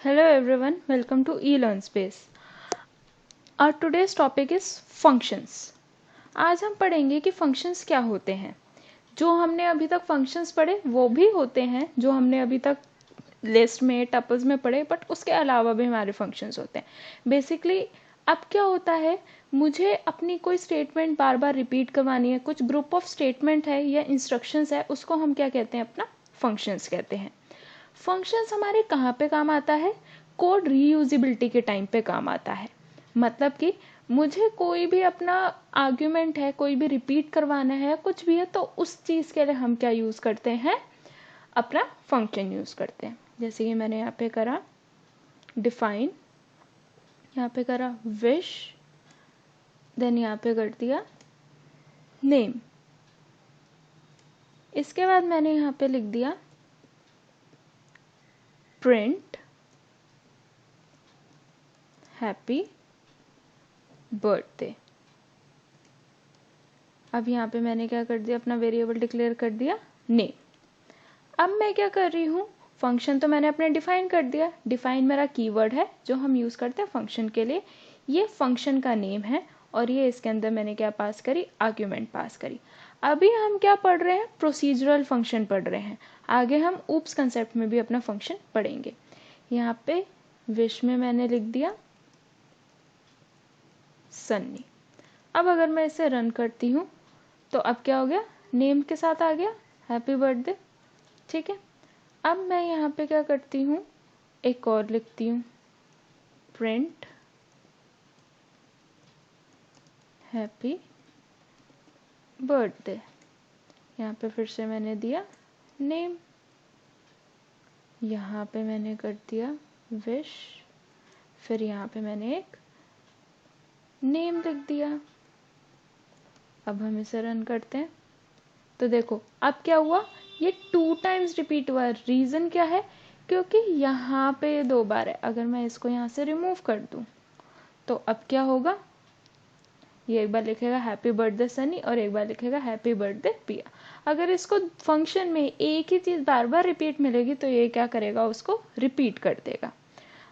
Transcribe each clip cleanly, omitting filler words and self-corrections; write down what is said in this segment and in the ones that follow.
Hello everyone, welcome to eLearnSpace. Our today's topic is functions. आज हम पढ़ेंगे कि functions क्या होते हैं. जो हमने अभी तक functions पढ़े वो भी होते हैं जो हमने अभी तक लिस्ट में टपल्स में पढ़े, बट उसके अलावा भी हमारे functions होते हैं. बेसिकली अब क्या होता है, मुझे अपनी कोई स्टेटमेंट बार बार रिपीट करवानी है, कुछ ग्रुप ऑफ स्टेटमेंट है या इंस्ट्रक्शंस है, उसको हम क्या कहते हैं, अपना फंक्शंस कहते हैं. फंक्शंस हमारे कहाँ पे काम आता है, कोड रीयूजिबिलिटी के टाइम पे काम आता है. मतलब कि मुझे कोई भी अपना आर्ग्यूमेंट है, कोई भी रिपीट करवाना है, कुछ भी है, तो उस चीज़ के लिए हम क्या यूज़ करते हैं, अपना फंक्शन यूज़ करते हैं. जैसे कि मैंने यहाँ पे करा डिफाइन, यहाँ पे करा विश, देन यहाँ पे कर दिया नेम. इसके बाद मैंने यहाँ पे लिख दिया प्रिंट हैप्पी बर्थडे. अब यहाँ पे मैंने क्या कर दिया, अपना वेरिएबल डिक्लेयर कर दिया नेम. अब मैं क्या कर रही हूँ, फंक्शन तो मैंने अपने डिफाइन कर दिया. डिफाइन मेरा कीवर्ड है जो हम यूज़ करते हैं फंक्शन के लिए. ये फंक्शन का नेम है और ये इसके अंदर मैंने क्या पास करी, आर्ग्यूमेंट पास करी. अभी हम क्या पढ़ रहे हैं, प्रोसीजरल फंक्शन पढ़ रहे हैं. आगे हम ऊप्स कंसेप्ट में भी अपना फंक्शन पढ़ेंगे. यहाँ पे विश में मैंने लिख दिया सन्नी. अब अगर मैं इसे रन करती हूँ तो अब क्या हो गया, नेम के साथ आ गया हैप्पी बर्थडे. ठीक है. अब मैं यहाँ पे क्या करती हूँ, एक और लिखती हूँ प्रिंट हैप्पी बर्थडे. यहाँ पे फिर से मैंने दिया नेम, यहाँ पे मैंने कर दिया विश, फिर यहाँ पे मैंने एक नेम लिख दिया. अब हम इसे रन करते हैं तो देखो अब क्या हुआ, ये 2 टाइम्स रिपीट हुआ. रीज़न क्या है, क्योंकि यहाँ पे 2 बार है. अगर मैं इसको यहाँ से रिमूव कर दूँ तो अब क्या होगा, ये एक बार लिखेगा हैप्पी बर्थडे सनी और एक बार लिखेगा हैप्पी बर्थडे पिया. अगर इसको फंक्शन में एक ही चीज़ बार बार रिपीट मिलेगी तो ये क्या करेगा, उसको रिपीट कर देगा.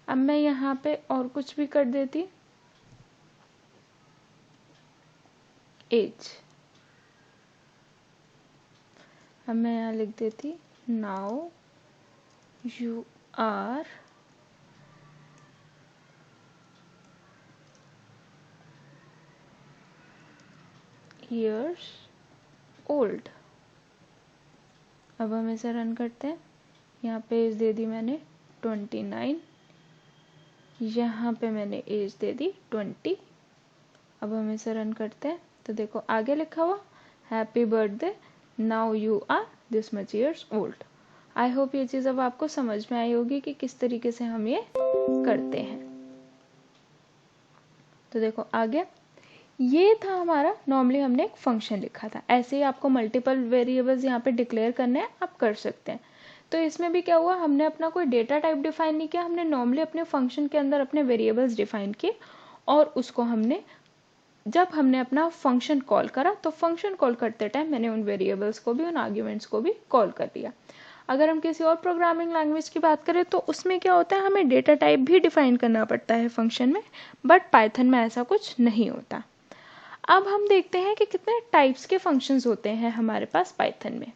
अब मैं यहाँ पे और कुछ भी कर देती, एज. अब मैं यहाँ लिख देती now you are years old. अब हम इसे रन करते हैं. यहाँ पे एज दे दी मैंने 29, यहाँ पे एज दे दी 20. अब हम इसे रन करते हैं तो देखो आगे लिखा हुआ happy birthday now you are this much years old. I hope ये चीज़ अब आपको समझ में आई होगी कि किस तरीके से हम ये करते हैं. तो देखो आगे ये था हमारा, नॉर्मली हमने एक फंक्शन लिखा था. ऐसे ही आपको मल्टीपल वेरिएबल्स यहाँ पे डिक्लेयर करने हैं, आप कर सकते हैं. तो इसमें भी क्या हुआ, हमने अपना कोई डेटा टाइप डिफाइन नहीं किया, हमने नॉर्मली अपने फंक्शन के अंदर अपने वेरिएबल्स डिफाइन किए और उसको हमने, जब हमने अपना फंक्शन कॉल करा तो फंक्शन कॉल करते टाइम मैंने उन वेरिएबल्स को भी, उन आर्ग्यूमेंट्स को भी कॉल कर दिया. अगर हम किसी और प्रोग्रामिंग लैंग्वेज की बात करें तो उसमें क्या होता है, हमें डेटा टाइप भी डिफाइन करना पड़ता है फंक्शन में, बट पाइथन में ऐसा कुछ नहीं होता. अब हम देखते हैं कि कितने टाइप्स के फंक्शंस होते हैं हमारे पास पाइथन में.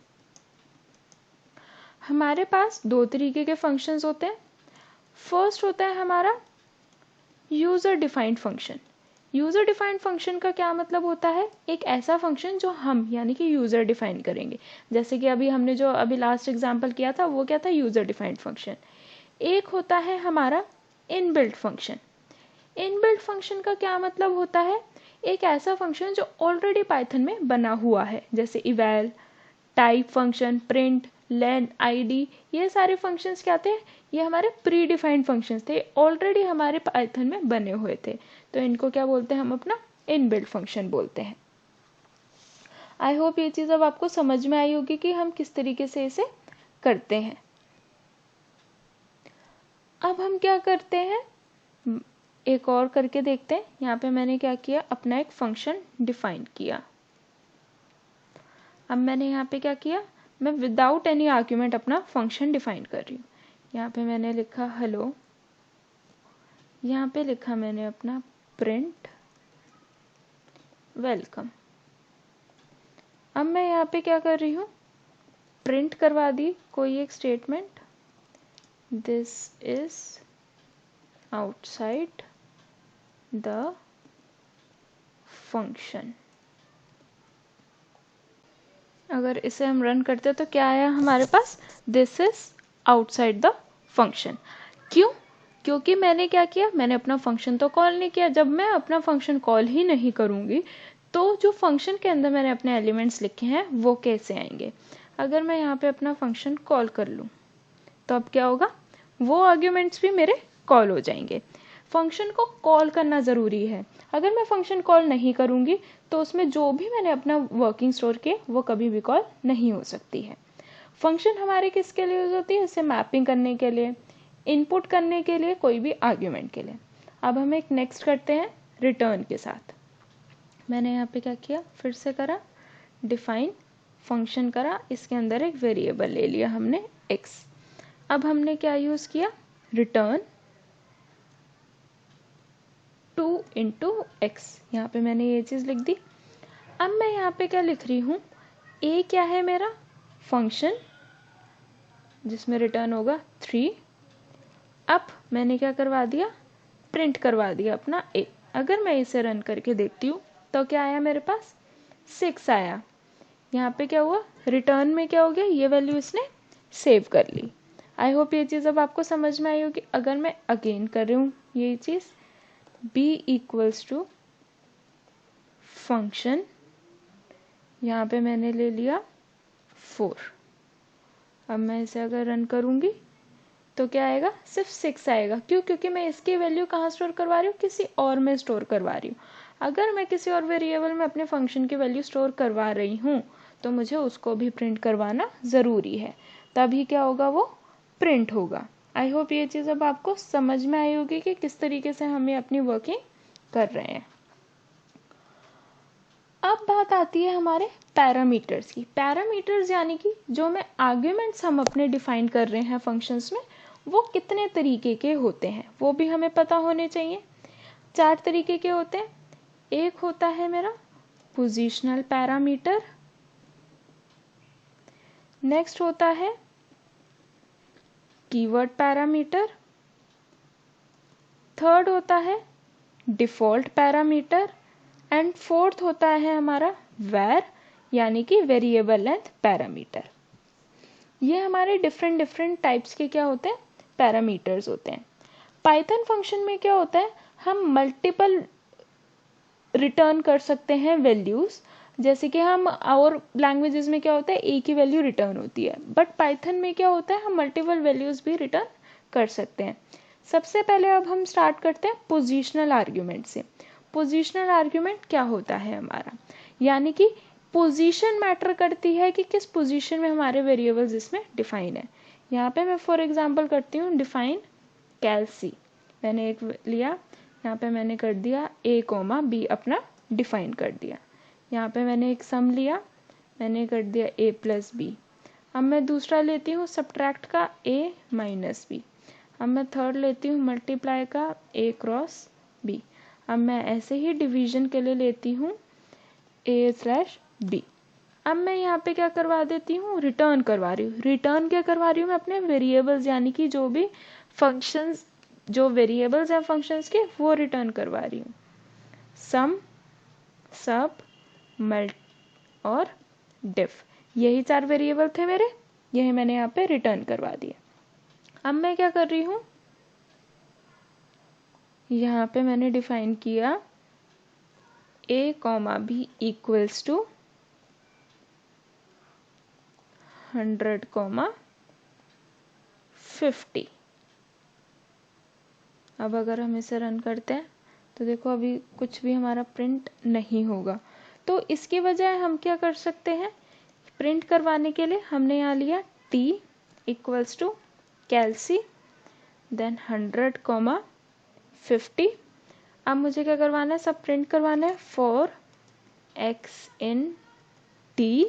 हमारे पास 2 तरीके के फंक्शंस होते हैं. फर्स्ट होता है हमारा user defined function. User defined function का क्या मतलब होता है, एक ऐसा फंक्शन जो हम यानी कि यूजर डिफाइन करेंगे. जैसे कि अभी हमने जो अभी लास्ट एग्जांपल किया था वो क्या था, यूजर डिफाइंड फंक्शन. एक होता है हमारा इनबिल्ट फंक्शन. इनबिल्ट फंक्शन का क्या मतलब होता है, एक ऐसा फंक्शन जो ऑलरेडी पाइथन में बना हुआ है. जैसे इवैल, टाइप फंक्शन, प्रिंट, लेन, आईडी, ये सारे फंक्शंस क्या थे, ये हमारे प्री डिफाइंड फंक्शंस थे, ऑलरेडी हमारे पाइथन में बने हुए थे. तो इनको क्या बोलते हैं, हम अपना इनबिल्ट फंक्शन बोलते हैं. आई होप ये चीज़ अब आपको समझ में आई होगी कि हम किस तरीके से इसे करते हैं. अब हम क्या करते हैं, एक और करके देखते हैं. यहाँ पे मैंने क्या किया, अपना एक फंक्शन डिफाइन किया. अब मैंने यहाँ पे क्या किया, मैं विदाउट एनी आर्ग्यूमेंट अपना फंक्शन डिफाइन कर रही हूँ. यहाँ पे मैंने लिखा हेलो यहाँ पे लिखा मैंने अपना प्रिंट वेलकम। अब मैं यहाँ पे क्या कर रही हूँ, प्रिंट करवा दी कोई एक statement, this is outside the function. अगर इसे हम रन करते तो क्या आया हमारे पास, this is outside the function. क्यों, क्योंकि मैंने क्या किया, मैंने अपना फंक्शन तो कॉल नहीं किया। जब मैं अपना फंक्शन कॉल ही नहीं करूंगी तो जो फंक्शन के अंदर मैंने अपने एलिमेंट्स लिखे हैं वो कैसे आएंगे। अगर मैं यहाँ पे अपना फंक्शन कॉल कर लूँ तो अब क्या होगा, वो आर्ग्यूमेंट्स भी मेरे कॉल हो जाएंगे। फंक्शन को कॉल करना ज़रूरी है। अगर मैं फंक्शन कॉल नहीं करूँगी तो उसमें जो भी मैंने अपना वर्किंग स्टोर किया वो कभी भी कॉल नहीं हो सकती है। फंक्शन हमारे किसके लिए यूज होती है, इसे मैपिंग करने के लिए, इनपुट करने के लिए, कोई भी आर्ग्यूमेंट के लिए। अब हम एक नेक्स्ट करते हैं रिटर्न के साथ। मैंने यहाँ पे क्या किया, फिर से करा डिफाइन फंक्शन करा, इसके अंदर एक वेरिएबल ले लिया हमने x। अब हमने क्या यूज किया, रिटर्न 2 इंटू एक्स। यहाँ पे मैंने ये चीज़ लिख दी। अब मैं यहाँ पे क्या लिख रही हूँ, a क्या है मेरा फंक्शन जिसमें रिटर्न होगा 3। अब मैंने क्या करवा दिया, प्रिंट करवा दिया अपना a। अगर मैं इसे रन करके देखती हूँ तो क्या आया मेरे पास, 6 आया। यहाँ पे क्या हुआ, रिटर्न में क्या हो गया, ये वैल्यू इसने सेव कर ली। आई होप ये चीज़ अब आपको समझ में आई होगी। अगर मैं अगेन कर रही हूँ ये चीज़, b इक्वल्स टू फंक्शन, यहाँ पे मैंने ले लिया 4। अब मैं इसे अगर रन करूँगी तो क्या आएगा, सिर्फ 6 आएगा। क्यों, क्योंकि मैं इसकी वैल्यू कहाँ स्टोर करवा रही हूँ, किसी और में स्टोर करवा रही हूँ। अगर मैं किसी और वेरिएबल में अपने फंक्शन की वैल्यू स्टोर करवा रही हूँ तो मुझे उसको भी प्रिंट करवाना ज़रूरी है, तभी क्या होगा, वो प्रिंट होगा। आई होप ये चीज़ अब आपको समझ में आई होगी कि किस तरीके से हमें अपनी वर्किंग कर रहे हैं। अब बात आती है हमारे पैरामीटर्स की। पैरामीटर्स यानी कि जो मैं आर्ग्यूमेंट्स हम अपने डिफाइन कर रहे हैं फंक्शंस में, वो कितने तरीके के होते हैं वो भी हमें पता होने चाहिए। 4 तरीके के होते हैं। एक होता है मेरा पोजीशनल पैरामीटर, नेक्स्ट होता है कीवर्ड पैरामीटर, थर्ड होता है डिफॉल्ट पैरामीटर, एंड फोर्थ होता है हमारा वैर यानी कि वेरिएबल लेंथ पैरामीटर। ये हमारे डिफरेंट टाइप्स के क्या होते हैं, पैरामीटर्स होते हैं। पाइथन फंक्शन में क्या होता है, हम मल्टीपल रिटर्न कर सकते हैं वैल्यूज। जैसे कि हम और लैंग्वेजेस में क्या होता है, एक ही वैल्यू रिटर्न होती है, बट पाइथन में क्या होता है, हम मल्टीपल वैल्यूज भी रिटर्न कर सकते हैं। सबसे पहले अब हम स्टार्ट करते हैं पोजीशनल आर्ग्यूमेंट से। पोजीशनल आर्ग्यूमेंट क्या होता है हमारा, यानी कि पोजीशन मैटर करती है कि किस पोजीशन में हमारे वेरिएबल्स इसमें डिफाइन है। यहाँ पे मैं फॉर एग्जांपल करती हूँ डिफाइन कैलसी। मैंने एक लिया, यहाँ पे मैंने कर दिया a, b अपना डिफाइन कर दिया। यहाँ पे मैंने एक सम लिया, मैंने कर दिया a प्लस b। अब मैं दूसरा लेती हूँ सब्ट्रैक्ट का a माइनस b। अब मैं थर्ड लेती हूँ मल्टीप्लाई का a क्रॉस b। अब मैं ऐसे ही डिवीजन के लिए लेती हूँ a/b। अब मैं यहाँ पे क्या करवा देती हूँ, रिटर्न करवा रही हूँ। रिटर्न क्या करवा रही हूँ मैं, अपने वेरिएबल्स यानी कि जो भी फंक्शंस, जो वेरिएबल्स हैं फंक्शंस के, वो रिटर्न करवा रही हूँ। सम, सब, मल्ट और डिफ, यही 4 वेरिएबल थे मेरे, यही मैंने यहाँ पे रिटर्न करवा दिए। अब मैं क्या कर रही हूँ, यहाँ पे मैंने डिफाइन किया a, b इक्वल्स टू 100, 50। अब अगर हम इसे रन करते हैं तो देखो अभी कुछ भी हमारा प्रिंट नहीं होगा। तो इसकी बजाय हम क्या कर सकते हैं, प्रिंट करवाने के लिए हमने यहाँ लिया t equals to calcy then 100, 50। अब मुझे क्या करवाना है, सब प्रिंट करवाना है। For x in t,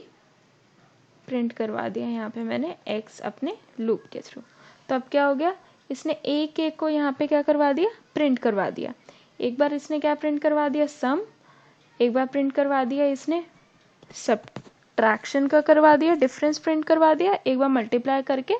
print करवा दिया यहाँ पे मैंने x अपने लूप के थ्रू। तो अब क्या हो गया, इसने एक एक को यहाँ पे क्या करवा दिया, प्रिंट करवा दिया। एक बार इसने क्या प्रिंट करवा दिया, सम, एक बार प्रिंट करवा दिया इसने सब्ट्रैक्शन का करवा दिया, डिफरेंस प्रिंट करवा दिया, एक बार मल्टीप्लाई करके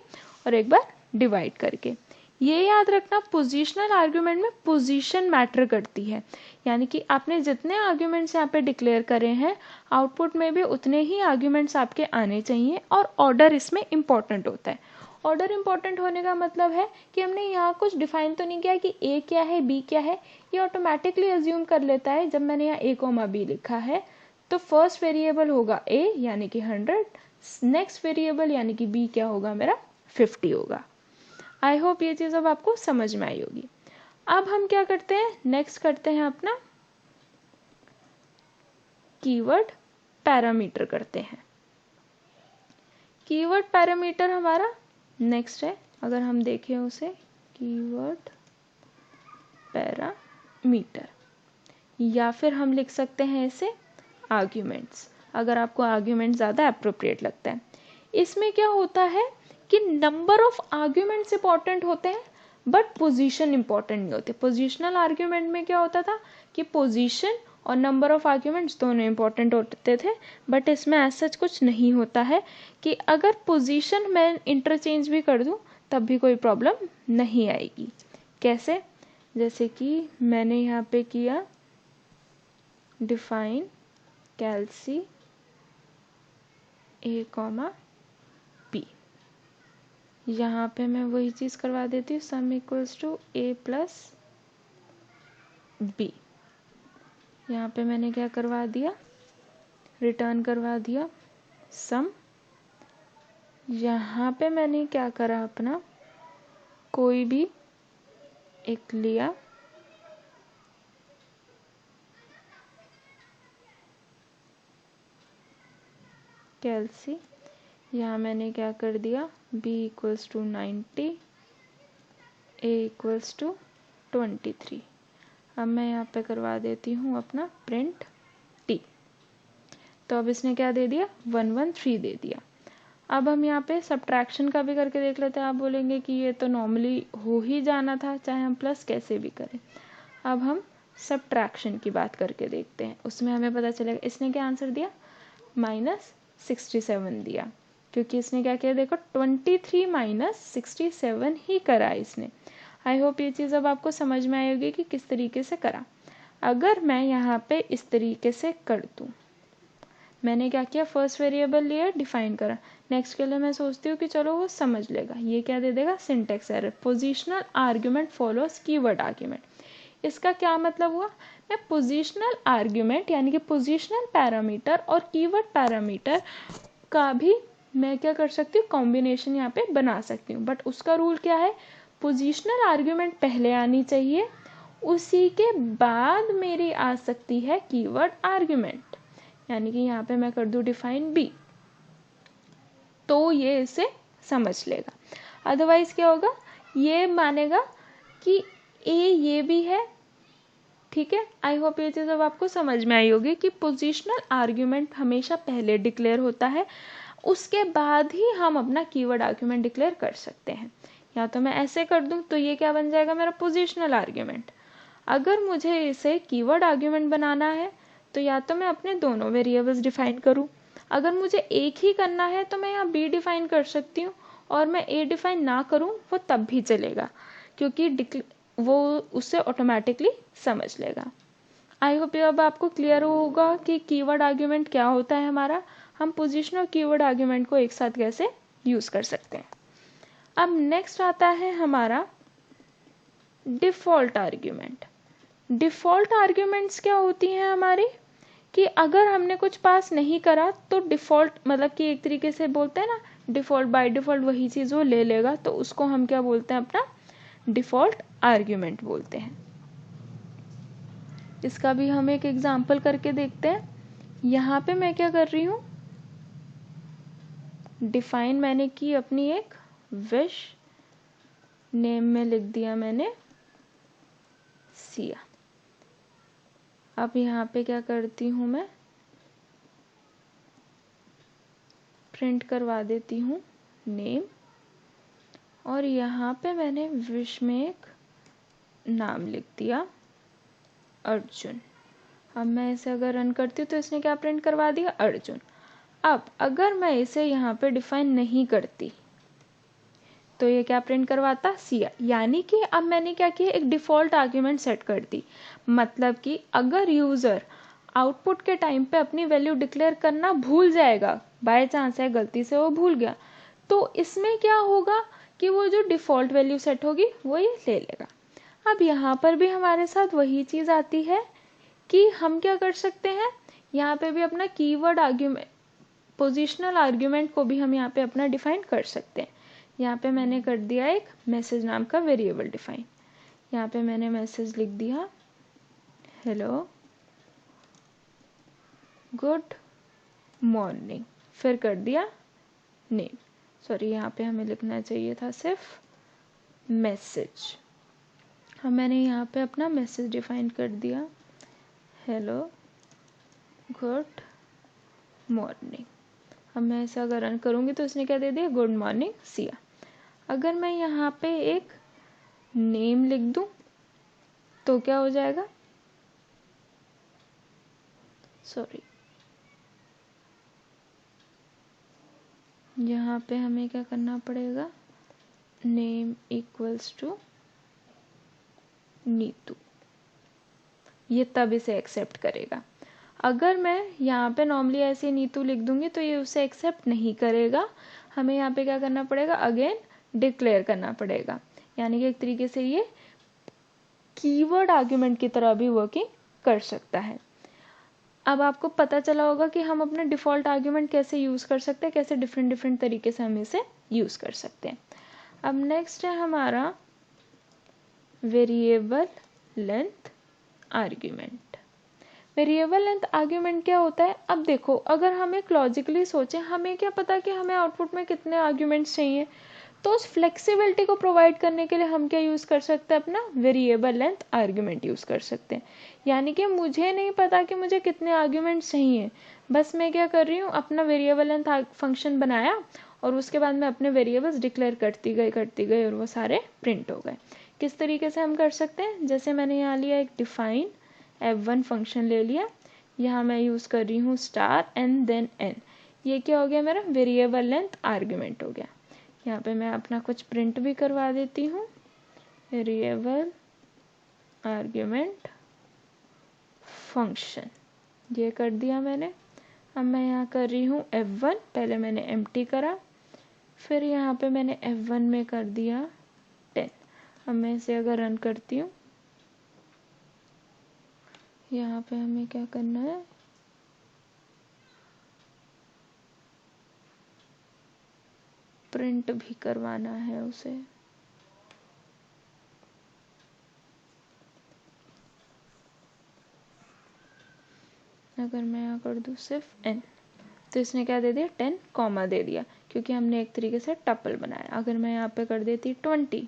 और एक बार डिवाइड करके। ये याद रखना, पोजिशनल आर्ग्यूमेंट में पोजीशन मैटर करती है, यानी कि आपने जितने आर्ग्यूमेंट्स यहाँ पे डिक्लेयर करे हैं आउटपुट में भी उतने ही आर्ग्यूमेंट्स आपके आने चाहिए, और ऑर्डर इसमें इंपॉर्टेंट होता है। ऑर्डर इंपॉर्टेंट होने का मतलब है कि हमने यहाँ कुछ डिफाइन तो नहीं किया कि ए क्या है बी क्या है, ये ऑटोमेटिकली अज्यूम कर लेता है। जब मैंने यहाँ ए कोमा बी लिखा है तो फर्स्ट वेरिएबल होगा ए यानी कि 100, नेक्स्ट वेरिएबल यानी कि बी क्या होगा मेरा 50 होगा। आई होप ये चीज़ अब आपको समझ में आई होगी। अब हम क्या करते हैं, नेक्स्ट करते हैं अपना कीवर्ड पैरामीटर करते हैं। कीवर्ड पैरामीटर हमारा नेक्स्ट है, अगर हम देखें उसे कीवर्ड पैरामीटर, या फिर हम लिख सकते हैं इसे आर्ग्यूमेंट्स, अगर आपको आर्ग्यूमेंट ज़्यादा अप्रोप्रिएट लगता है। इसमें क्या होता है कि नंबर ऑफ आर्ग्यूमेंट्स इंपॉर्टेंट होते हैं बट पोजीशन इंपॉर्टेंट नहीं होते। पोजीशनल आर्ग्यूमेंट में क्या होता था कि पोजीशन और नंबर ऑफ आर्ग्यूमेंट्स दोनों इंपॉर्टेंट होते थे, बट इसमें ऐसा कुछ नहीं होता है कि अगर पोजीशन मैं इंटरचेंज भी कर दूं तब भी कोई प्रॉब्लम नहीं आएगी। कैसे, जैसे कि मैंने यहाँ पे किया define calcy a comma b, यहाँ पे मैं वही चीज़ करवा देती हूँ, sum equals to a plus b. यहाँ पे मैंने क्या करवा दिया, रिटर्न करवा दिया सम। यहाँ पे मैंने क्या करा, अपना कोई भी एक लिया कैल्सी, यहाँ मैंने क्या कर दिया b equals to 90, a equals to 23। अब मैं यहाँ पे करवा देती हूँ अपना प्रिंट t, तो अब इसने क्या दे दिया 113 दे दिया। अब हम यहाँ पे सब्ट्रैक्शन का भी करके देख लेते हैं। आप बोलेंगे कि ये तो नॉर्मली हो ही जाना था चाहे हम प्लस कैसे भी करें। अब हम सब्ट्रैक्शन की बात करके देखते हैं, उसमें हमें पता चलेगा। इसने क्या आंसर दिया -67 दिया, क्योंकि इसने क्या किया देखो 23 -67 ही करा इसने। आई होप ये चीज़ अब आपको समझ में आएगी कि किस तरीके से करा। अगर मैं यहाँ पे इस तरीके से कर दूँ, मैंने क्या किया फर्स्ट वेरिएबल लिया डिफाइन करा, नेक्स्ट के लिए मैं सोचती हूँ कि चलो वो समझ लेगा, ये क्या दे देगा syntax error, positional argument follows keyword argument. इसका क्या मतलब हुआ, मैं पोजिशनल आर्ग्यूमेंट यानी कि पोजिशनल पैरामीटर और कीवर्ड पैरामीटर का भी मैं क्या कर सकती हूँ कॉम्बिनेशन यहाँ पे बना सकती हूँ, बट उसका रूल क्या है, पोजिशनल आर्ग्यूमेंट पहले आनी चाहिए, उसी के बाद मेरी आ सकती है कीवर्ड आर्ग्यूमेंट। यानी कि यहाँ पे मैं कर दूँ डिफाइन बी, तो ये इसे समझ लेगा। अदरवाइज क्या होगा, ये मानेगा कि ए ये भी है, ठीक है। आई होप ये चीज़ अब आपको समझ में आई होगी कि पोजिशनल आर्ग्यूमेंट हमेशा पहले डिक्लेयर होता है, उसके बाद ही हम अपना कीवर्ड आर्ग्यूमेंट डिक्लेयर कर सकते हैं। या तो मैं ऐसे कर दूं तो ये क्या बन जाएगा मेरा पोजिशनल आर्ग्यूमेंट। अगर मुझे इसे कीवर्ड आर्ग्यूमेंट बनाना है तो या तो मैं अपने दोनों वेरिएबल्स डिफाइन करूं, अगर मुझे एक ही करना है तो मैं यहाँ बी डिफाइन कर सकती हूँ, और मैं ए डिफाइन ना करूँ वो तब भी चलेगा, क्योंकि वो उससे ऑटोमेटिकली समझ लेगा। आई होप ये अब आपको क्लियर होगा कि कीवर्ड आर्ग्यूमेंट क्या होता है हमारा, हम पोजीशन और कीवर्ड आर्ग्यूमेंट को एक साथ कैसे यूज कर सकते हैं। अब नेक्स्ट आता है हमारा डिफॉल्ट आर्ग्यूमेंट। डिफॉल्ट आर्ग्यूमेंट्स क्या होती हैं हमारी, कि अगर हमने कुछ पास नहीं करा तो डिफॉल्ट मतलब कि एक तरीके से बोलते हैं ना, डिफॉल्ट बाय डिफॉल्ट वही चीज़ वो ले लेगा, तो उसको हम क्या बोलते हैं अपना डिफॉल्ट आर्ग्यूमेंट बोलते हैं। इसका भी हम एक एग्जाम्पल करके देखते हैं। यहाँ पे मैं क्या कर रही हूँ, डिफाइन मैंने की अपनी एक विश, नेम में लिख दिया मैंने सिया। अब यहाँ पे क्या करती हूँ मैं, प्रिंट करवा देती हूँ नेम, और यहाँ पे मैंने विश में एक नाम लिख दिया अर्जुन। अब मैं इसे अगर रन करती हूँ तो इसने क्या प्रिंट करवा दिया, अर्जुन। अब अगर मैं इसे यहाँ पे डिफाइन नहीं करती तो ये क्या प्रिंट करवाता, सिया। यानी कि अब मैंने क्या किया, एक डिफ़ॉल्ट आर्ग्यूमेंट सेट कर दी। मतलब कि अगर यूज़र आउटपुट के टाइम पे अपनी वैल्यू डिक्लेयर करना भूल जाएगा, बाय चांस है गलती से वो भूल गया, तो इसमें क्या होगा कि वो जो डिफ़ॉल्ट वैल्यू सेट होगी वो ये ले लेगा। अब यहाँ पर भी हमारे साथ वही चीज़ आती है कि हम क्या कर सकते हैं, यहाँ पे भी अपना कीवर्ड आर्ग्यूमेंट, पोजिशनल आर्ग्यूमेंट को भी हम यहाँ पे अपना डिफाइन कर सकते हैं। यहाँ पे मैंने कर दिया एक मैसेज नाम का वेरिएबल डिफाइन। यहाँ पे मैंने मैसेज लिख दिया हेलो गुड मॉर्निंग, फिर कर दिया नेम। सॉरी, यहाँ पे हमें लिखना चाहिए था सिर्फ मैसेज। अब मैंने यहाँ पे अपना मैसेज डिफाइन कर दिया हेलो गुड मॉर्निंग। अब मैं इसे अगर रन करूँगी तो इसने क्या दे दिया, गुड मॉर्निंग सिया। अगर मैं यहाँ पे एक नेम लिख दूँ तो क्या हो जाएगा, सॉरी, यहाँ पे हमें क्या करना पड़ेगा, नेम इक्वल्स टू नीतू, ये तब इसे एक्सेप्ट करेगा। अगर मैं यहाँ पे नॉर्मली ऐसे नीतू लिख दूंगी तो ये उसे एक्सेप्ट नहीं करेगा। हमें यहाँ पे क्या करना पड़ेगा, अगेन डिक्लेयर करना पड़ेगा। यानी कि एक तरीके से ये कीवर्ड आर्ग्यूमेंट की तरह भी वर्किंग कर सकता है। अब आपको पता चला होगा कि हम अपने डिफ़ॉल्ट आर्ग्यूमेंट कैसे यूज़ कर सकते हैं, कैसे डिफरेंट डिफरेंट तरीके से हम इसे यूज़ कर सकते हैं। अब नेक्स्ट है हमारा variable length argument. Variable length argument क्या होता है, अब देखो अगर हम एक लॉजिकली सोचें, हमें क्या पता कि हमें आउटपुट में कितने आर्ग्यूमेंट्स चाहिए, तो उस फ्लेक्सिबिलिटी को प्रोवाइड करने के लिए हम क्या यूज़ कर सकते हैं, अपना वेरिएबल लेंथ आर्ग्यूमेंट यूज़ कर सकते हैं। यानी कि मुझे नहीं पता कि मुझे कितने आर्ग्यूमेंट्स चाहिए, बस मैं क्या कर रही हूँ, अपना वेरिएबल लेंथ फंक्शन बनाया और उसके बाद मैं अपने वेरिएबल्स डिक्लेयर करती गई और वो सारे प्रिंट हो गए। किस तरीके से हम कर सकते हैं, जैसे मैंने यहाँ लिया एक डिफाइन f1 फंक्शन ले लिया, यहाँ मैं यूज़ कर रही हूँ स्टार एंड देन n। ये क्या हो गया, मेरा वेरिएबल लेंथ आर्ग्यूमेंट हो गया। यहाँ पे मैं अपना कुछ प्रिंट भी करवा देती हूँ, वेरिएबल आर्ग्यूमेंट फंक्शन, ये कर दिया मैंने। अब मैं यहाँ कर रही हूँ f1, पहले मैंने एम्प्टी करा, फिर यहाँ पे मैंने f1 में कर दिया 10। अब मैं इसे अगर रन करती हूँ, यहाँ पे हमें क्या करना है, प्रिंट भी करवाना है उसे। अगर मैं यहाँ कर दूँ सिर्फ n, तो इसने क्या दे दिया, 10 कॉमा दे दिया, क्योंकि हमने एक तरीके से टपल बनाया। अगर मैं यहाँ पे कर देती 20,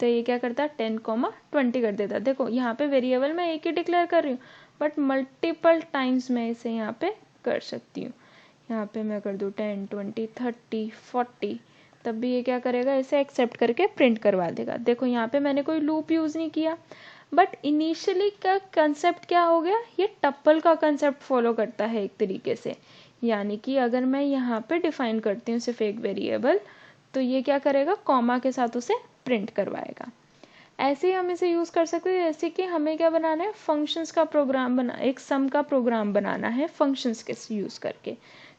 तो ये क्या करता है, 10 कॉमा 20 कर देता। देखो यहाँ पे वेरिएबल मैं एक ही डिक्लेयर कर रही हूँ, बट मल्टीपल टाइम्स मैं इसे यहाँ पे कर सकती हूँ। यहाँ पे मैं कर दूँ 10, 20, 30, 40, तब भी ये क्या करेगा, इसे एक्सेप्ट करके प्रिंट करवा देगा। देखो यहाँ पे मैंने कोई लूप यूज़ नहीं किया, बट इनिशियली का कंसेप्ट क्या हो गया, ये टप्पल का कंसेप्ट फॉलो करता है एक तरीके से। यानी कि अगर मैं यहाँ पे डिफाइन करती हूँ सिर्फ एक वेरिएबल, तो ये क्या करेगा, कॉमा के साथ उसे प्रिंट करवाएगा। ऐसे ही हम इसे यूज़ कर सकते हैं, जैसे कि हमें क्या बनाना है, फंक्शंस का प्रोग्राम बना, एक सम का प्रोग्राम बनाना है फंक्शंस के यूज़ करके।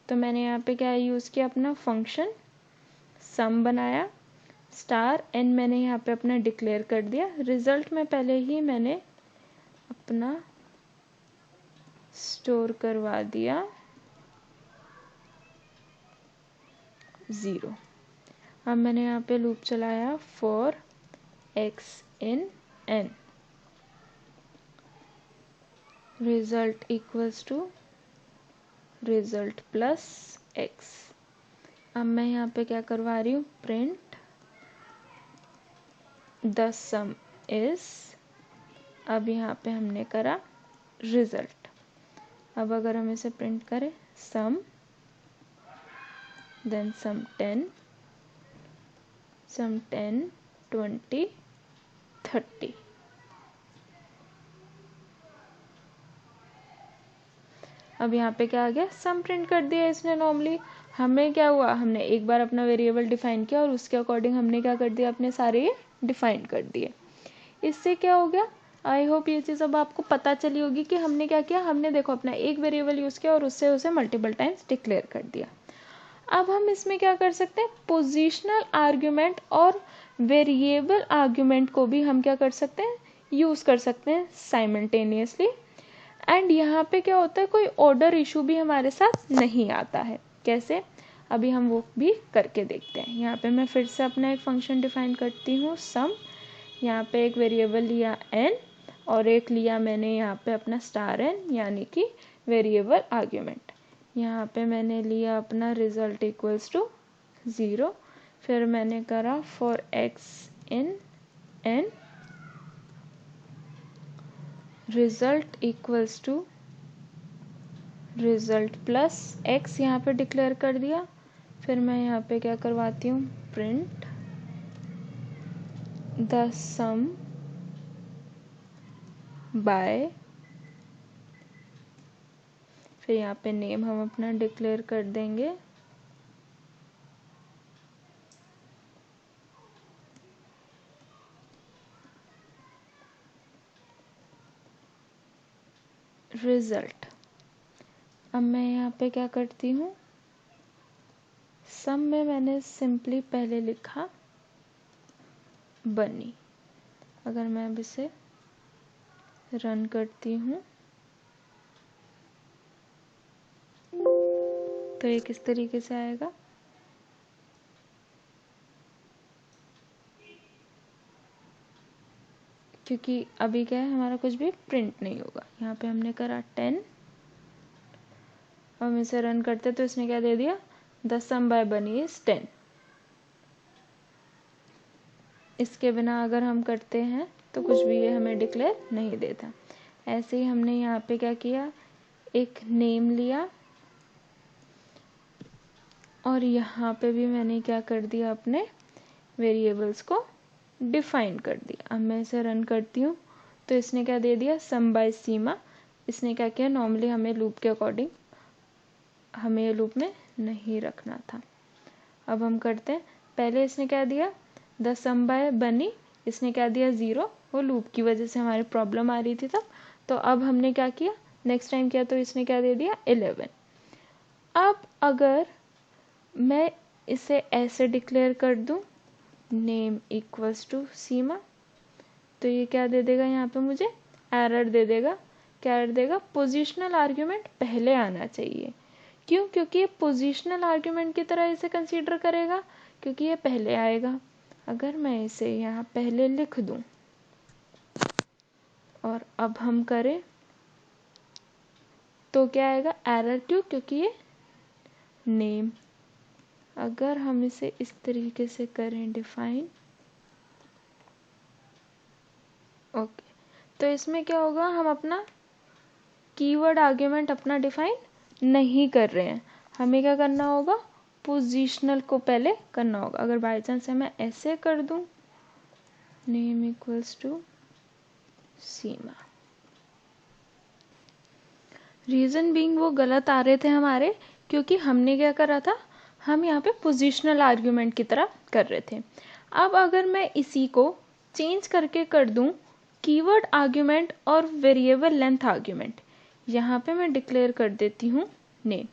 तो मैंने यहाँ पे क्या यूज़ किया, अपना फंक्शन सम बनाया, स्टार एन मैंने यहाँ पे अपना डिक्लेयर कर दिया। रिजल्ट में पहले ही मैंने अपना स्टोर करवा दिया 0। अब मैंने यहाँ पे लूप चलाया for x in n, result equals to result plus x। अब मैं यहाँ पे क्या करवा रही हूँ, प्रिंट द सम इज, अब यहाँ पे हमने करा रिजल्ट। अब अगर हम इसे प्रिंट करें सम, देन सम 10, सम 10 20 30। अब यहाँ पे क्या आ गया, सम प्रिंट कर दिया इसने। नॉर्मली हमें क्या हुआ, हमने एक बार अपना वेरिएबल डिफाइन किया और उसके अकॉर्डिंग हमने क्या कर दिया, अपने सारे ये डिफाइन कर दिए। इससे क्या हो गया, आई होप ये चीज़ अब आपको पता चली होगी कि हमने क्या किया, हमने देखो अपना एक वेरिएबल यूज़ किया और उससे उसे मल्टीपल टाइम्स डिक्लेयर कर दिया। अब हम इसमें क्या कर सकते हैं, पोजिशनल आर्ग्यूमेंट और वेरिएबल आर्ग्यूमेंट को भी हम क्या कर सकते हैं, यूज़ कर सकते हैं साइमल्टेनियसली। एंड यहाँ पे क्या होता है, कोई ऑर्डर इशू भी हमारे साथ नहीं आता है। कैसे, अभी हम वो भी करके देखते हैं। यहाँ पे मैं फिर से अपना एक फंक्शन डिफाइन करती हूँ सम। यहाँ पे एक वेरिएबल लिया n और एक लिया मैंने यहाँ पे अपना स्टार n यानी कि वेरिएबल आर्ग्यूमेंट। यहाँ पे मैंने लिया अपना रिजल्ट इक्वल्स टू 0। फिर मैंने करा for x in n result equals to result plus x यहाँ पे डिक्लेयर कर दिया। फिर मैं यहाँ पे क्या करवाती हूँ, प्रिंट द सम बाय, फिर यहाँ पे नेम हम अपना डिक्लेयर कर देंगे रिजल्ट। अब मैं यहाँ पे क्या करती हूँ, सम में मैंने सिंपली पहले लिखा बनी। अगर मैं अब इसे रन करती हूँ तो ये किस तरीके से आएगा, क्योंकि अभी क्या है, हमारा कुछ भी प्रिंट नहीं होगा। यहाँ पे हमने करा 10, हम इसे रन करते तो इसने क्या दे दिया, द सम बाय बनी इज 10। इसके बिना अगर हम करते हैं तो कुछ भी ये हमें डिक्लेयर नहीं देता। ऐसे ही हमने यहाँ पे क्या किया, एक नेम लिया और यहाँ पे भी मैंने क्या कर दिया, अपने वेरिएबल्स को डिफाइन कर दिया। अब मैं इसे रन करती हूँ तो इसने क्या दे दिया, सम बाय सीमा। इसने क्या किया, नॉर्मली हमें लूप के अकॉर्डिंग हमें ये लूप में नहीं रखना था। अब हम करते हैं, पहले इसने क्या दिया, द सम बाय बनी, इसने क्या दिया 0, वो लूप की वजह से हमारी प्रॉब्लम आ रही थी तब। तो अब हमने क्या किया, नेक्स्ट टाइम किया तो इसने क्या दे दिया 11। अब अगर मैं इसे ऐसे डिक्लेयर कर दूं, नेम इक्वल्स टू सीमा, तो ये क्या दे देगा, यहाँ पे मुझे एरर दे देगा। क्या एरर देगा, पोजिशनल आर्ग्यूमेंट पहले आना चाहिए। क्यों, क्योंकि ये पोजिशनल आर्ग्यूमेंट की तरह इसे कंसीडर करेगा, क्योंकि ये पहले आएगा। अगर मैं इसे यहाँ पहले लिख दूं और अब हम करें तो क्या आएगा, एरर। क्यों, क्योंकि ये नेम। अगर हम इसे इस तरीके से करें डिफाइन, ओके, तो इसमें क्या होगा, हम अपना कीवर्ड आर्ग्यूमेंट अपना डिफाइन नहीं कर रहे हैं। हमें क्या करना होगा, पोजिशनल को पहले करना होगा। अगर बाय चांस मैं ऐसे कर दूं, name equals to Seema, reason being वो गलत आ रहे थे हमारे, क्योंकि हमने क्या करा था, हम यहाँ पे पोजिशनल आर्ग्यूमेंट की तरह कर रहे थे। अब अगर मैं इसी को चेंज करके कर दूं कीवर्ड आर्ग्यूमेंट और वेरिएबल लेंथ आर्ग्यूमेंट, यहाँ पे मैं डिक्लेयर कर देती हूँ नेम।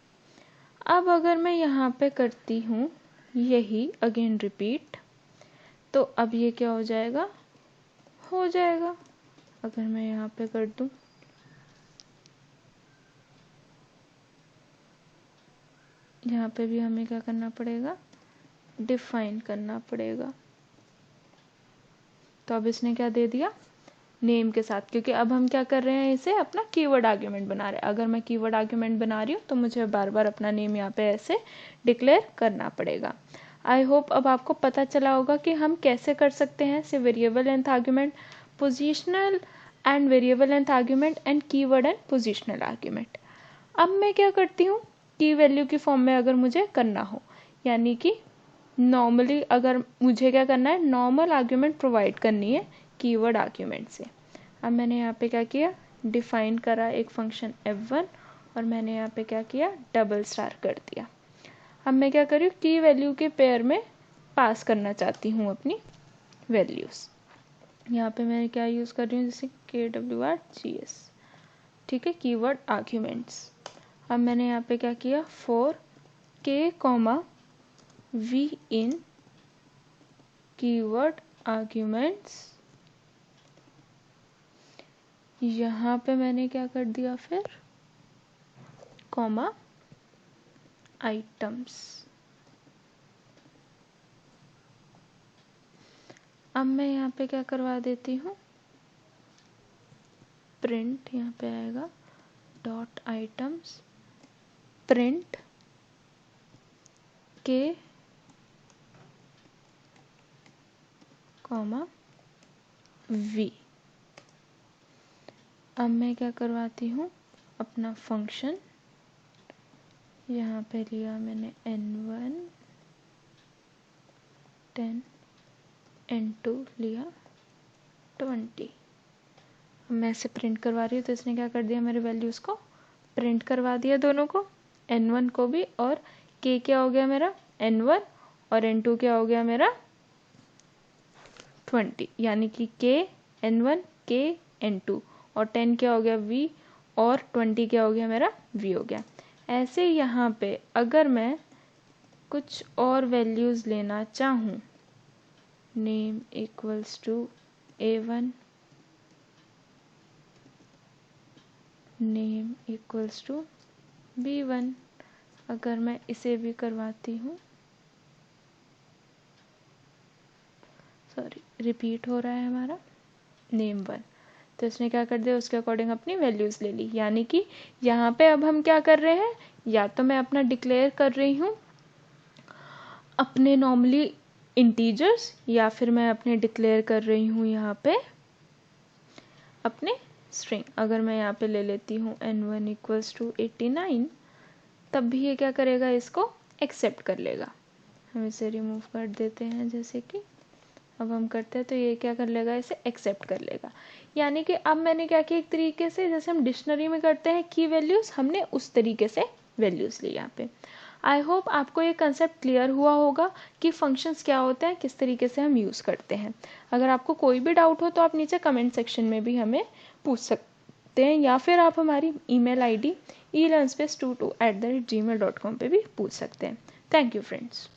अब अगर मैं यहाँ पे करती हूँ यही अगेन रिपीट, तो अब ये क्या हो जाएगा, हो जाएगा। अगर मैं यहाँ पे कर दूं, यहाँ पे भी हमें क्या करना पड़ेगा, डिफाइन करना पड़ेगा। तो अब इसने क्या दे दिया, नेम के साथ, क्योंकि अब हम क्या कर रहे हैं, इसे अपना कीवर्ड आर्ग्यूमेंट बना रहे हैं। अगर मैं कीवर्ड आर्ग्यूमेंट बना रही हूँ तो मुझे बार बार अपना नेम यहाँ पे ऐसे डिक्लेयर करना पड़ेगा। आई होप अब आपको पता चला होगा कि हम कैसे कर सकते हैं से variable length argument, positional and variable length argument and keyword and positional argument. अब मैं क्या करती हूँ, की वैल्यू की फॉर्म में अगर मुझे करना हो, यानी कि नॉर्मली अगर मुझे क्या करना है, नॉर्मल आर्ग्यूमेंट प्रोवाइड करनी है कीवर्ड आर्ग्यूमेंट से। अब मैंने यहाँ पे क्या किया, डिफाइन करा एक फंक्शन f1 और मैंने यहाँ पे क्या किया, डबल स्टार कर दिया। अब मैं क्या कर रही हूँ, की वैल्यू के पेयर में पास करना चाहती हूँ अपनी वैल्यूज़। यहाँ पे मैं क्या यूज़ कर रही हूँ, जैसे KWRGS, ठीक है, कीवर्ड आर्ग्यूमेंट्स। अब मैंने यहाँ पे क्या किया, for K, V in keyword arguments, यहाँ पे मैंने क्या कर दिया फिर, कॉमा आइटम्स। अब मैं यहाँ पे क्या करवा देती हूँ, प्रिंट, यहाँ पे आएगा डॉट आइटम्स, प्रिंट के कॉमा वी। अब मैं क्या करवाती हूँ, अपना फंक्शन, यहाँ पे लिया मैंने n1 10, n2 लिया 20। अब मैं इसे प्रिंट करवा रही हूँ तो इसने क्या कर दिया, मेरे वैल्यूज़ को प्रिंट करवा दिया, दोनों को, n1 को भी, और k क्या हो गया मेरा, n1, और n2 क्या हो गया मेरा 20, यानी कि k n1 k n2, और 10 क्या हो गया v, और 20 क्या हो गया मेरा v हो गया। ऐसे यहाँ पे अगर मैं कुछ और वैल्यूज़ लेना चाहूँ, name equals to a1, name equals to b1, अगर मैं इसे भी करवाती हूँ, सॉरी रिपीट हो रहा है हमारा नेम 1, तो इसने क्या कर दिया, उसके अकॉर्डिंग अपनी वैल्यूज़ ले ली। यानी कि यहाँ पे अब हम क्या कर रहे हैं, या तो मैं अपना डिक्लेयर कर रही हूँ अपने नॉर्मली इंटीजर्स, या फिर मैं अपने डिक्लेयर कर रही हूँ यहाँ पे अपने स्ट्रिंग। अगर मैं यहाँ पे ले लेती हूँ n1 इक्वल्स टू 89, तब भी ये क्या करेगा, इसको एक्सेप्ट कर लेगा। हम इसे रिमूव कर देते हैं, जैसे कि अब हम करते हैं तो ये क्या कर लेगा, इसे एक्सेप्ट कर लेगा। यानी कि अब मैंने क्या किया, एक तरीके से जैसे हम डिक्शनरी में करते हैं की वैल्यूज़, हमने उस तरीके से वैल्यूज़ ली यहाँ पे। आई होप आपको ये कंसेप्ट क्लियर हुआ होगा कि फंक्शंस क्या होते हैं, किस तरीके से हम यूज़ करते हैं। अगर आपको कोई भी डाउट हो तो आप नीचे कमेंट सेक्शन में भी हमें पूछ सकते हैं, या फिर आप हमारी email ID elearnspace22@gmail.com पे भी पूछ सकते हैं। Thank you friends.